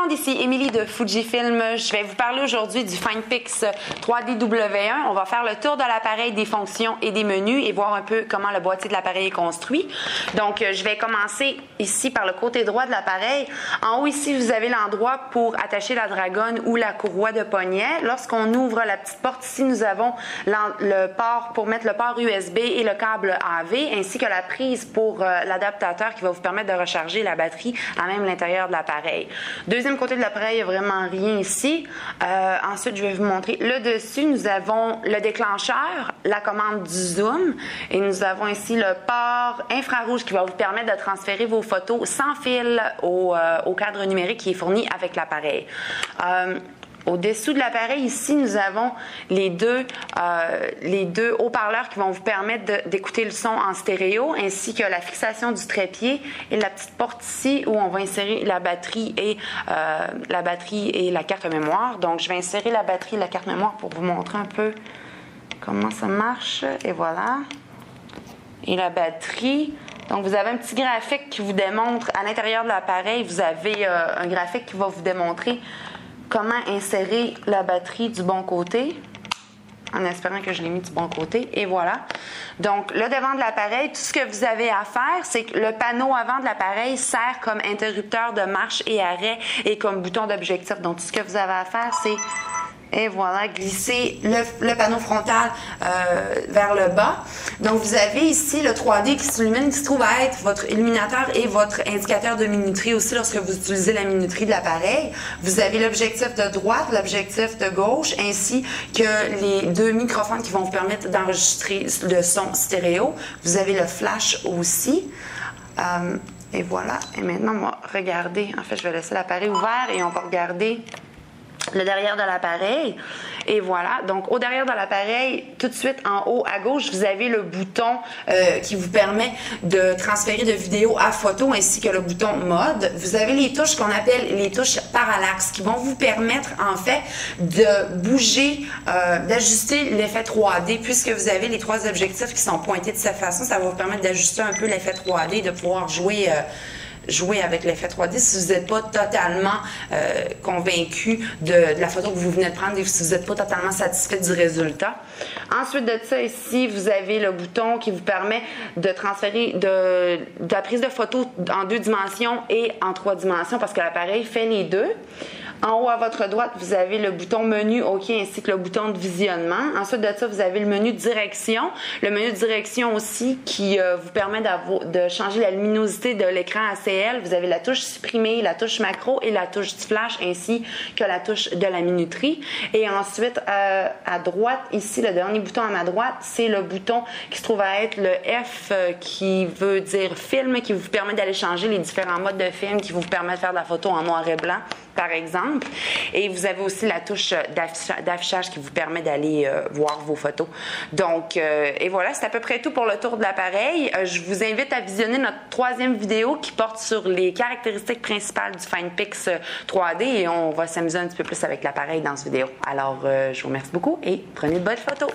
monde, ici Émilie de Fujifilm. Je vais vous parler aujourd'hui du FinePix 3D-W1. On va faire le tour de l'appareil, des fonctions et des menus et voir un peu comment le boîtier de l'appareil est construit. Donc, je vais commencer ici par le côté droit de l'appareil. En haut ici, vous avez l'endroit pour attacher la dragonne ou la courroie de poignet. Lorsqu'on ouvre la petite porte ici, nous avons le port pour mettre le port USB et le câble AV, ainsi que la prise pour l'adaptateur qui va vous permettre de recharger la batterie à même l'intérieur de l'appareil. Deuxième côté de l'appareil, il n'y a vraiment rien ici. Ensuite, je vais vous montrer le dessus. Nous avons le déclencheur, la commande du zoom et nous avons ici le port infrarouge qui va vous permettre de transférer vos photos sans fil au cadre numérique qui est fourni avec l'appareil. Au-dessous de l'appareil, ici, nous avons les deux haut-parleurs qui vont vous permettre d'écouter le son en stéréo, ainsi que la fixation du trépied et la petite porte ici où on va insérer la batterie et la carte mémoire. Donc, je vais insérer la batterie et la carte mémoire pour vous montrer un peu comment ça marche. Et voilà. Et la batterie. Donc, vous avez un petit graphique qui vous démontre, à l'intérieur de l'appareil, vous avez un graphique qui va vous démontrer comment insérer la batterie du bon côté, en espérant que je l'ai mis du bon côté, et voilà. Donc, le devant de l'appareil, tout ce que vous avez à faire, c'est que le panneau avant de l'appareil sert comme interrupteur de marche et arrêt et comme bouton d'objectif. Donc, tout ce que vous avez à faire, c'est, et voilà, glisser le panneau frontal vers le bas. Donc, vous avez ici le 3D qui s'illumine, qui se trouve à être votre illuminateur et votre indicateur de minuterie aussi lorsque vous utilisez la minuterie de l'appareil. Vous avez l'objectif de droite, l'objectif de gauche, ainsi que les deux microphones qui vont vous permettre d'enregistrer le son stéréo. Vous avez le flash aussi. Et voilà. Et maintenant, on va regarder. En fait, je vais laisser l'appareil ouvert et on va regarder le derrière de l'appareil. Et voilà. Donc, au derrière de l'appareil, tout de suite en haut à gauche, vous avez le bouton qui vous permet de transférer de vidéo à photo ainsi que le bouton mode. Vous avez les touches qu'on appelle les touches parallaxes qui vont vous permettre en fait de bouger, d'ajuster l'effet 3D puisque vous avez les trois objectifs qui sont pointés de cette façon. Ça va vous permettre d'ajuster un peu l'effet 3D, de pouvoir jouer avec l'effet 3D si vous n'êtes pas totalement convaincu de la photo que vous venez de prendre et si vous n'êtes pas totalement satisfait du résultat. Ensuite de ça, ici, vous avez le bouton qui vous permet de transférer de la prise de photo en 2 dimensions et en 3 dimensions parce que l'appareil fait les deux. En haut à votre droite, vous avez le bouton menu OK ainsi que le bouton de visionnement. Ensuite de ça, vous avez le menu direction. Le menu direction aussi qui vous permet de changer la luminosité de l'écran ACL. Vous avez la touche supprimer, la touche macro et la touche du flash ainsi que la touche de la minuterie. Et ensuite, à droite, ici, le dernier bouton à ma droite, c'est le bouton qui se trouve à être le F qui veut dire film, qui vous permet d'aller changer les différents modes de film, qui vous permet de faire de la photo en noir et blanc, par exemple. Et vous avez aussi la touche d'affichage qui vous permet d'aller voir vos photos. Donc, et voilà, c'est à peu près tout pour le tour de l'appareil. Je vous invite à visionner notre 3e vidéo qui porte sur les caractéristiques principales du FinePix 3D et on va s'amuser un petit peu plus avec l'appareil dans cette vidéo. Alors, je vous remercie beaucoup et prenez de bonnes photos.